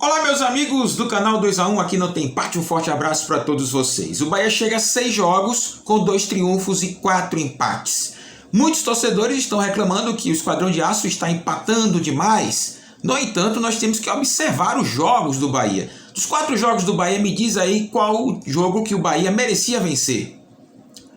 Olá, meus amigos do canal 2x1, aqui não tem empate, um forte abraço para todos vocês. O Bahia chega a 6 jogos com 2 triunfos e 4 empates. Muitos torcedores estão reclamando que o Esquadrão de Aço está empatando demais. No entanto, nós temos que observar os jogos do Bahia. Dos 4 jogos do Bahia, me diz aí qual o jogo que o Bahia merecia vencer.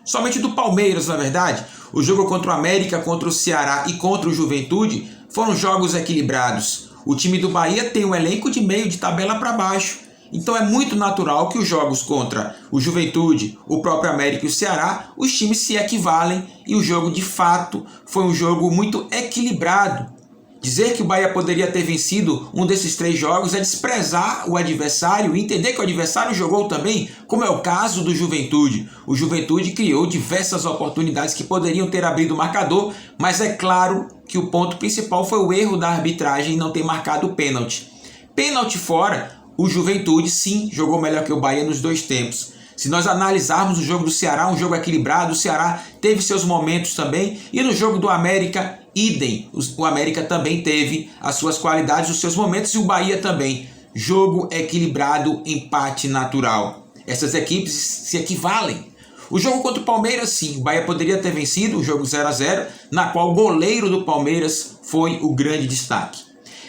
Somente do Palmeiras, na verdade. O jogo contra o América, contra o Ceará e contra o Juventude foram jogos equilibrados. O time do Bahia tem um elenco de meio de tabela para baixo. Então é muito natural que os jogos contra o Juventude, o próprio América e o Ceará, os times se equivalem e o jogo de fato foi um jogo muito equilibrado. Dizer que o Bahia poderia ter vencido um desses 3 jogos é desprezar o adversário e entender que o adversário jogou também, como é o caso do Juventude. O Juventude criou diversas oportunidades que poderiam ter abrido o marcador, mas é claro que o ponto principal foi o erro da arbitragem em não ter marcado o pênalti. Pênalti fora, o Juventude sim jogou melhor que o Bahia nos 2 tempos. Se nós analisarmos o jogo do Ceará, um jogo equilibrado, o Ceará teve seus momentos também, e no jogo do América, idem, o América também teve as suas qualidades, os seus momentos, e o Bahia também. Jogo equilibrado, empate natural. Essas equipes se equivalem. O jogo contra o Palmeiras, sim, o Bahia poderia ter vencido o jogo 0-0, na qual o goleiro do Palmeiras foi o grande destaque.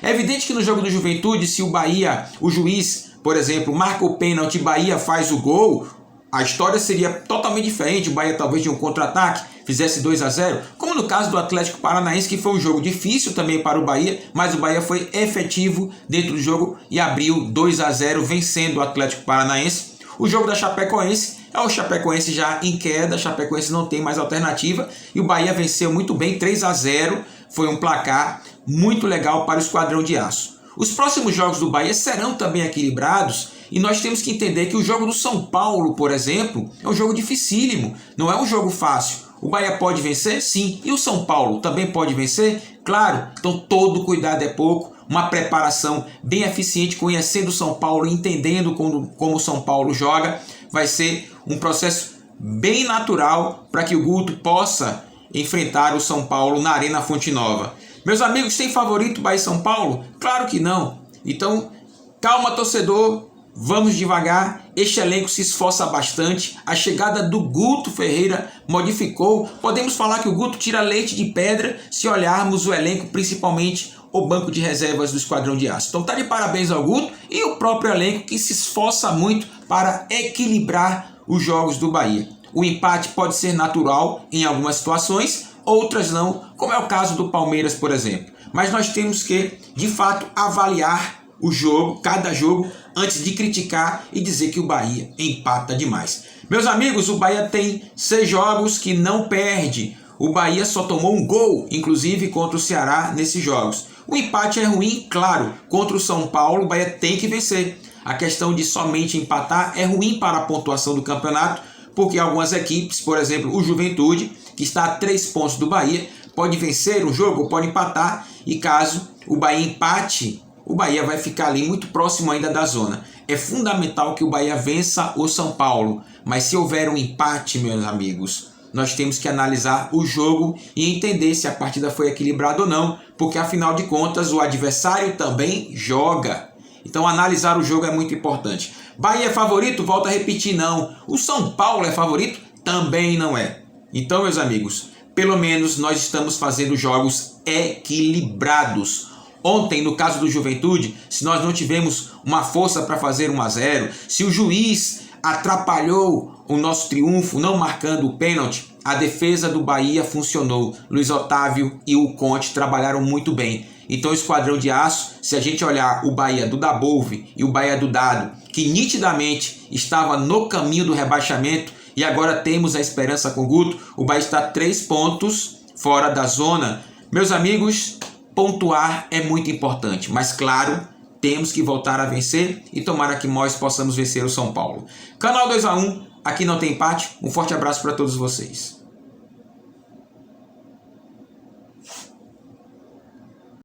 É evidente que no jogo do Juventude, se o Bahia, o juiz, por exemplo, marca o pênalti e Bahia faz o gol, a história seria totalmente diferente. O Bahia talvez de um contra-ataque fizesse 2-0, como no caso do Atlético Paranaense, que foi um jogo difícil também para o Bahia, mas o Bahia foi efetivo dentro do jogo e abriu 2-0 vencendo o Atlético Paranaense. O jogo da Chapecoense é o Chapecoense já em queda, a Chapecoense não tem mais alternativa e o Bahia venceu muito bem, 3-0, foi um placar muito legal para o Esquadrão de Aço. Os próximos jogos do Bahia serão também equilibrados e nós temos que entender que o jogo do São Paulo, por exemplo, é um jogo dificílimo, não é um jogo fácil. O Bahia pode vencer? Sim. E o São Paulo também pode vencer? Claro. Então todo cuidado é pouco, uma preparação bem eficiente, conhecendo o São Paulo, entendendo como o São Paulo joga, vai ser um processo bem natural para que o Guto possa enfrentar o São Paulo na Arena Fonte Nova. Meus amigos, tem favorito Bahia e São Paulo? Claro que não. Então, calma, torcedor, vamos devagar. Este elenco se esforça bastante. A chegada do Guto Ferreira modificou. Podemos falar que o Guto tira leite de pedra se olharmos o elenco, principalmente o banco de reservas do Esquadrão de Aço. Então tá de parabéns ao Guto e o próprio elenco que se esforça muito para equilibrar os jogos do Bahia. O empate pode ser natural em algumas situações, outras não, como é o caso do Palmeiras, por exemplo. Mas nós temos que, de fato, avaliar o jogo, cada jogo, antes de criticar e dizer que o Bahia empata demais. Meus amigos, o Bahia tem 6 jogos que não perde. O Bahia só tomou um gol, inclusive contra o Ceará, nesses jogos. O empate é ruim, claro. Contra o São Paulo, o Bahia tem que vencer. A questão de somente empatar é ruim para a pontuação do campeonato, porque algumas equipes, por exemplo, o Juventude, que está a 3 pontos do Bahia, pode vencer um jogo, pode empatar, e caso o Bahia empate, o Bahia vai ficar ali muito próximo ainda da zona. É fundamental que o Bahia vença o São Paulo, mas se houver um empate, meus amigos, nós temos que analisar o jogo e entender se a partida foi equilibrada ou não, porque afinal de contas o adversário também joga. Então analisar o jogo é muito importante. Bahia é favorito? Volto a repetir, não. O São Paulo é favorito? Também não é. Então, meus amigos, pelo menos nós estamos fazendo jogos equilibrados. Ontem, no caso do Juventude, se nós não tivemos uma força para fazer 1-0, se o juiz atrapalhou o nosso triunfo não marcando o pênalti, a defesa do Bahia funcionou. Luiz Otávio e o Conte trabalharam muito bem. Então o Esquadrão de Aço, se a gente olhar o Bahia do Dabove e o Bahia do Dado, que nitidamente estava no caminho do rebaixamento, e agora temos a esperança com o Guto, o Bahia está 3 pontos fora da zona. Meus amigos, pontuar é muito importante, mas claro, temos que voltar a vencer e tomara que nós possamos vencer o São Paulo. Canal 2x1, aqui não tem empate, um forte abraço para todos vocês.